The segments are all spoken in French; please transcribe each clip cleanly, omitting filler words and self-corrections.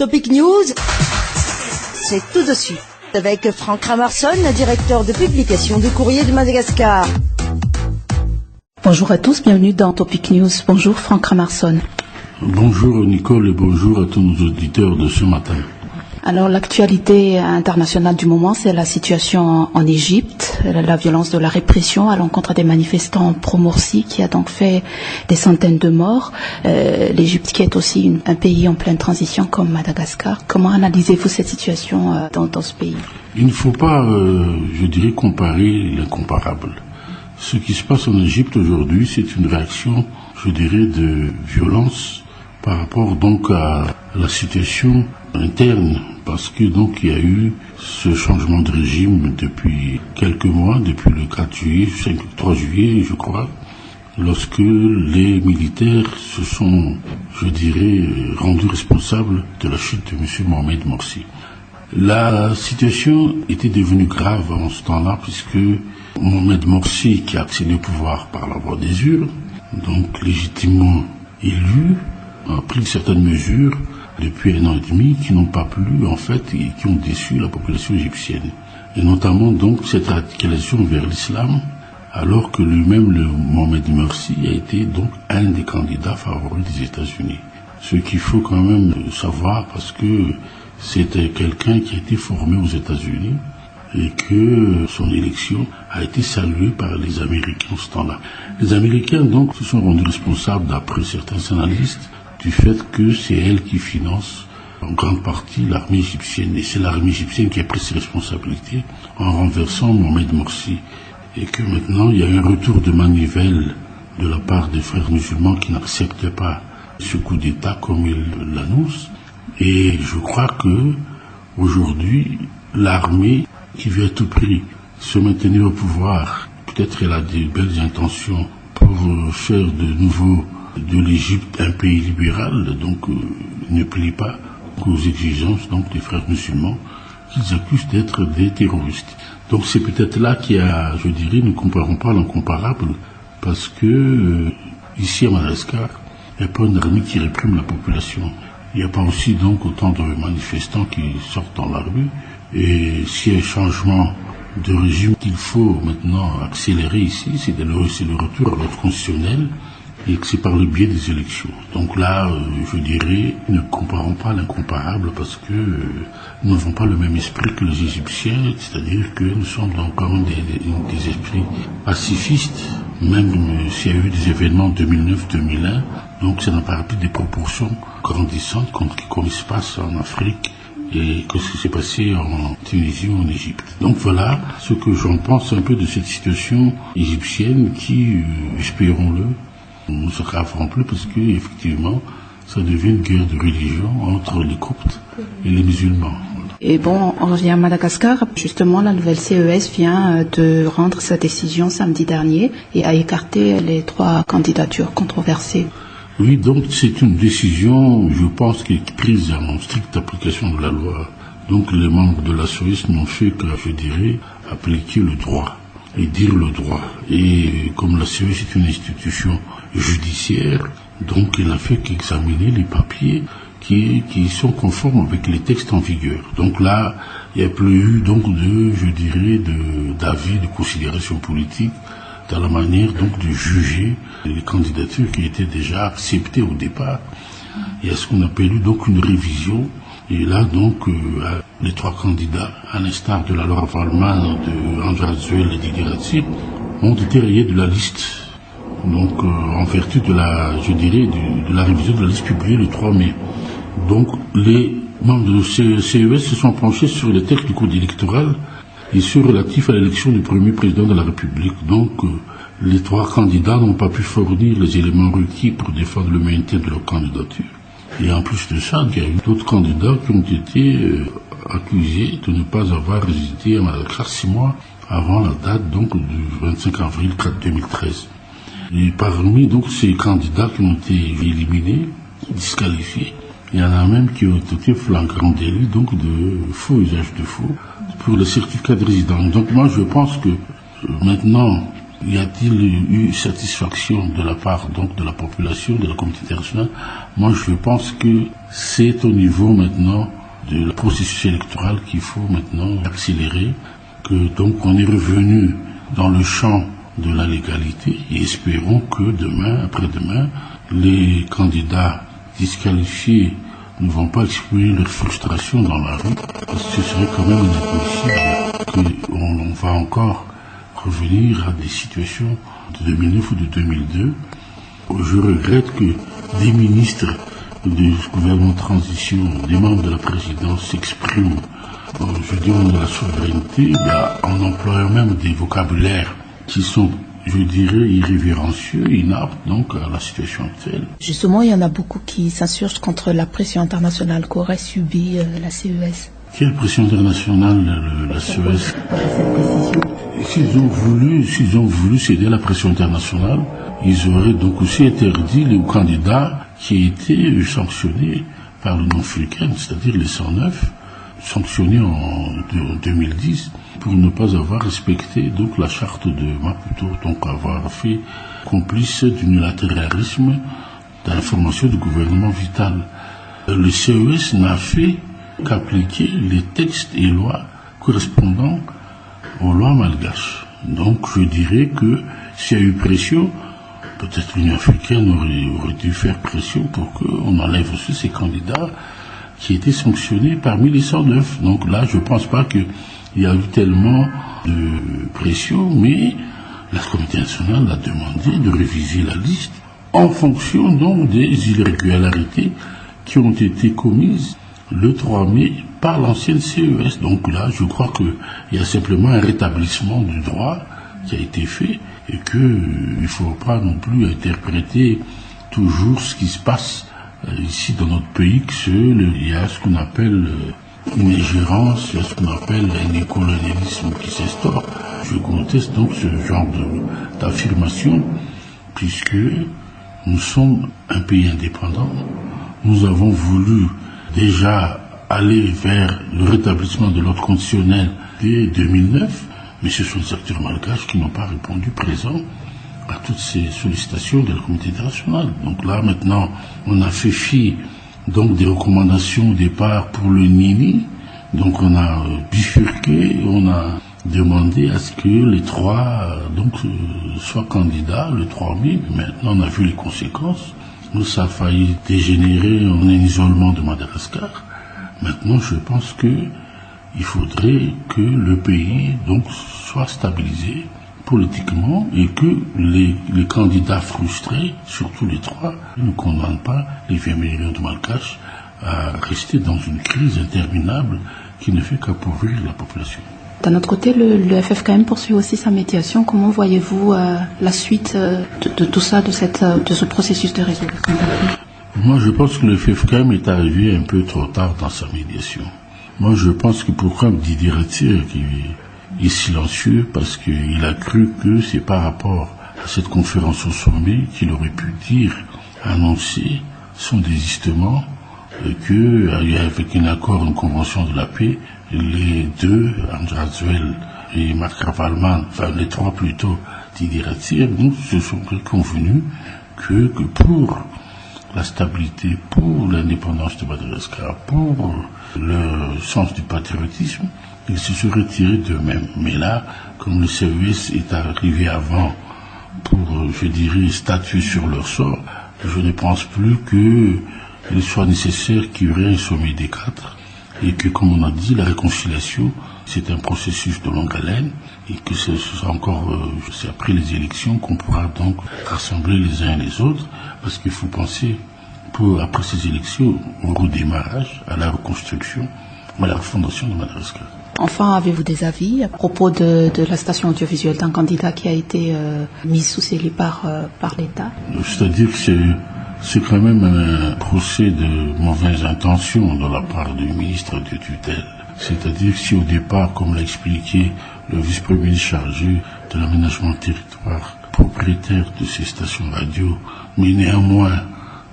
Topic News, c'est tout de suite avec Franck Ramarson, directeur de publication du Courrier de Madagascar. Bonjour à tous, bienvenue dans Topic News. Bonjour Franck Ramarson. Bonjour Nicole et bonjour à tous nos auditeurs de ce matin. Alors l'actualité internationale du moment, c'est la situation en Égypte, la violence de la répression à l'encontre des manifestants pro-Morsi qui a donc fait des centaines de morts. L'Égypte qui est aussi un pays en pleine transition comme Madagascar. Comment analysez-vous cette situation dans ce pays? Il ne faut pas, comparer l'incomparable. Ce qui se passe en Égypte aujourd'hui, c'est une réaction, de violence par rapport donc à la situation interne, parce que donc il y a eu ce changement de régime depuis quelques mois, depuis le 4 juillet, 3 juillet je crois, lorsque les militaires se sont, rendus responsables de la chute de M. Mohamed Morsi. La situation était devenue grave en ce temps-là, puisque Mohamed Morsi, qui a accédé au pouvoir par la voie des urnes, donc légitimement élu, a pris certaines mesures depuis 1 an et demi qui n'ont pas plu en fait et qui ont déçu la population égyptienne. Et notamment donc cette radicalisation vers l'islam, alors que lui-même, le Mohamed Morsi, a été donc un des candidats favoris des États-Unis. Ce qu'il faut quand même savoir, parce que c'était quelqu'un qui a été formé aux États-Unis et que son élection a été saluée par les Américains en ce temps-là. Les Américains donc se sont rendus responsables, d'après certains analystes, du fait que c'est elle qui finance en grande partie l'armée égyptienne. Et c'est l'armée égyptienne qui a pris ses responsabilités en renversant Mohamed Morsi. Et que maintenant, il y a un retour de manivelle de la part des frères musulmans qui n'acceptent pas ce coup d'État comme ils l'annoncent. Et je crois que aujourd'hui, l'armée qui veut à tout prix se maintenir au pouvoir, peut-être elle a des belles intentions pour faire de nouveau de l'Égypte un pays libéral, donc ne plie pas aux exigences donc des frères musulmans qu'ils accusent d'être des terroristes. Donc c'est peut-être là qu'il y a, ne comparons pas l'incomparable, parce que ici à Madagascar, il n'y a pas une armée qui réprime la population. Il n'y a pas aussi donc autant de manifestants qui sortent dans la rue. Et s'il y a un changement de régime qu'il faut maintenant accélérer ici, c'est le retour à l'ordre constitutionnel, et que c'est par le biais des élections. Donc là, ne comparons pas l'incomparable, parce que nous n'avons pas le même esprit que les Égyptiens, c'est-à-dire que nous sommes donc quand même des esprits pacifistes, même s'il y a eu des événements 2009-2001, donc ça n'a pas pris des proportions grandissantes comme il se passe en Afrique et que ce qui s'est passé en Tunisie ou en Égypte. Donc voilà ce que j'en pense un peu de cette situation égyptienne qui, espérons-le, ne s'aggravera plus, parce que effectivement ça devient une guerre de religion entre les Coptes et les musulmans. Et bon, on revient à Madagascar. Justement, la nouvelle CES vient de rendre sa décision samedi dernier et a écarté les 3 candidatures controversées. Oui, donc c'est une décision, je pense, qui est prise en stricte application de la loi. Donc les membres de la CES n'ont fait que, appliquer le droit et dire le droit. Et comme la CES est une institution judiciaire, donc il n'a fait qu'examiner les papiers qui sont conformes avec les textes en vigueur. Donc là, il n'y a plus eu donc d'avis, de considération politique dans la manière donc de juger les candidatures qui étaient déjà acceptées au départ. Il y a ce qu'on appelle donc une révision. Et là donc les 3 candidats, à l'instar de la Laura Valman, de André Azuel et Didier Ratsib, ont été rayés de la liste. Donc en vertu de la révision de la liste publiée le 3 mai. Donc les membres de CES se sont penchés sur les textes du code électoral et ceux relatifs à l'élection du premier président de la République. Donc les 3 candidats n'ont pas pu fournir les éléments requis pour défendre le maintien de leur candidature. Et en plus de ça, il y a eu d'autres candidats qui ont été accusés de ne pas avoir résidé à Madagascar 6 mois avant la date donc du 25 avril 2013. Et parmi donc ces candidats qui ont été éliminés, disqualifiés, il y en a même qui ont été flagrant délit donc de faux usage de faux pour les certificats de résidence. Donc moi je pense que maintenant Y a-t-il eu satisfaction de la part donc de la population, de la communauté internationale? Moi, je pense que c'est au niveau maintenant de la processus électoral qu'il faut maintenant accélérer, que donc on est revenu dans le champ de la légalité et espérons que demain, après-demain, les candidats disqualifiés ne vont pas exprimer leur frustration dans la rue, parce que ce serait quand même inadmissible qu'on va encore revenir à des situations de 2009 ou de 2002. Je regrette que des ministres du gouvernement de transition, des membres de la présidence s'expriment, je dis, de la souveraineté, en employant même des vocabulaires qui sont, je dirais, irrévérencieux, inaptes donc à la situation actuelle. Justement, il y en a beaucoup qui s'insurgent contre la pression internationale qu'aurait subie la CES. Quelle pression internationale la CES? S'ils ont voulu céder à la pression internationale, ils auraient donc aussi interdit les candidats qui étaient sanctionnés par l'Union africaine, c'est-à-dire les 109, sanctionnés en 2010 pour ne pas avoir respecté donc la charte de Maputo, donc avoir fait complice d'unilatéralisme dans la formation du gouvernement vital. Le CES n'a fait qu'appliquer les textes et lois correspondant aux lois malgaches. Donc je dirais que s'il y a eu pression, peut-être l'Union africaine aurait dû faire pression pour qu'on enlève aussi ces candidats qui étaient sanctionnés parmi les 109. Donc là, je ne pense pas qu'il y a eu tellement de pression, mais la communauté nationale a demandé de réviser la liste en fonction donc des irrégularités qui ont été commises le 3 mai par l'ancienne CES. Donc là, je crois qu'il y a simplement un rétablissement du droit qui a été fait et qu'il ne faut pas non plus interpréter toujours ce qui se passe ici dans notre pays, il y a ce qu'on appelle une ingérence, il y a ce qu'on appelle un néocolonialisme qui s'instaure. Je conteste donc ce genre d'affirmation, puisque nous sommes un pays indépendant. Nous avons voulu déjà aller vers le rétablissement de l'ordre constitutionnel dès 2009, mais ce sont les acteurs malgaches qui n'ont pas répondu présent à toutes ces sollicitations de la communauté internationale. Donc là, maintenant, on a fait fi donc des recommandations au départ pour le Nini. Donc on a bifurqué, on a demandé à ce que les trois soient candidats le 3 mai. Maintenant, on a vu les conséquences. Nous, ça a failli dégénérer en un isolement de Madagascar. Maintenant, je pense qu'il faudrait que le pays donc soit stabilisé politiquement et que les candidats frustrés, surtout les trois, ne condamnent pas les 20 millions de Malgaches à rester dans une crise interminable qui ne fait qu'appauvrir la population. D'un autre côté, le FFKM poursuit aussi sa médiation. Comment voyez-vous la suite de tout ça, de ce processus de résolution? Moi, je pense que le FFKM est arrivé un peu trop tard dans sa médiation. Moi, je pense que pourquoi Didier Ratsir, qui est silencieux, parce qu'il a cru que c'est par rapport à cette conférence au sommet qu'il aurait pu dire, annoncer son désistement, qu'avec un accord, une convention de la paix, les deux, André Azuel et Marc Ravalman, enfin les trois plutôt, Didier Ratsir, nous se sont convenus que pour la stabilité, pour l'indépendance de Madagascar, pour le sens du patriotisme, ils se sont retirés d'eux-mêmes. Mais là, comme le CES est arrivé avant pour, je dirais, statuer sur leur sort, je ne pense plus qu'il soit nécessaire qu'il y aurait un sommet des quatre et que, comme on a dit, la réconciliation, c'est un processus de longue haleine et que ce sera encore, c'est après les élections qu'on pourra donc rassembler les uns et les autres, parce qu'il faut penser, après ces élections, au redémarrage, à la reconstruction, à la refondation de Madagascar. Enfin, avez-vous des avis à propos de la station audiovisuelle d'un candidat qui a été mise sous scellé par l'État? C'est-à-dire que c'est quand même un procès de mauvaises intentions de la part du ministre de tutelle. C'est-à-dire que si au départ, comme l'a expliqué le vice-premier ministre chargé de l'aménagement du territoire, propriétaire de ces stations radio, mais néanmoins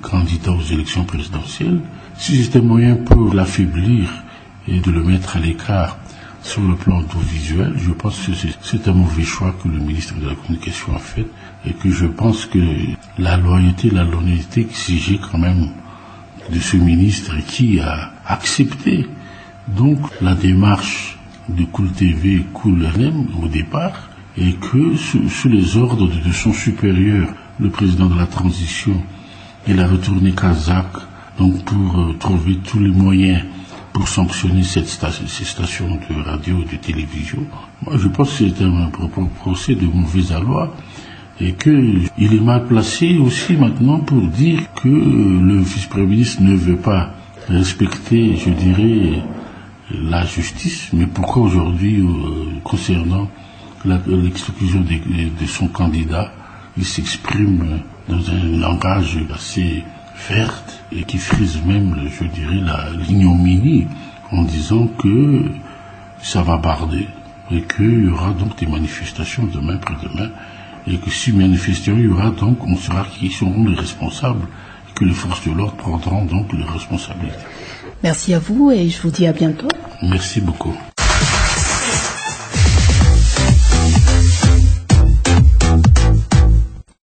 candidat aux élections présidentielles, si c'était moyen pour l'affaiblir et de le mettre à l'écart sur le plan audiovisuel. Je pense que c'est un mauvais choix que le ministre de la Communication a fait et que je pense que la loyauté, la l'honnêteté exigeait quand même de ce ministre qui a accepté donc la démarche de Cool TV et Cool FM au départ, et que sous les ordres de son supérieur, le président de la transition, il a retourné Kazakh donc pour trouver tous les moyens pour sanctionner ces stations de radio et de télévision. Moi, je pense que c'est un procès de mauvaise aloi et qu'il est mal placé aussi maintenant pour dire que le vice-premier ministre ne veut pas respecter, je dirais, la justice. Mais pourquoi aujourd'hui, concernant l'exclusion de son candidat, il s'exprime dans un langage assez verte et qui frise même, je dirais, l'ignominie en disant que ça va barder et qu'il y aura donc des manifestations demain, après-demain, et que si manifestation il y aura donc, on saura qui seront les responsables et que les forces de l'ordre prendront donc les responsabilités. Merci à vous et je vous dis à bientôt. Merci beaucoup.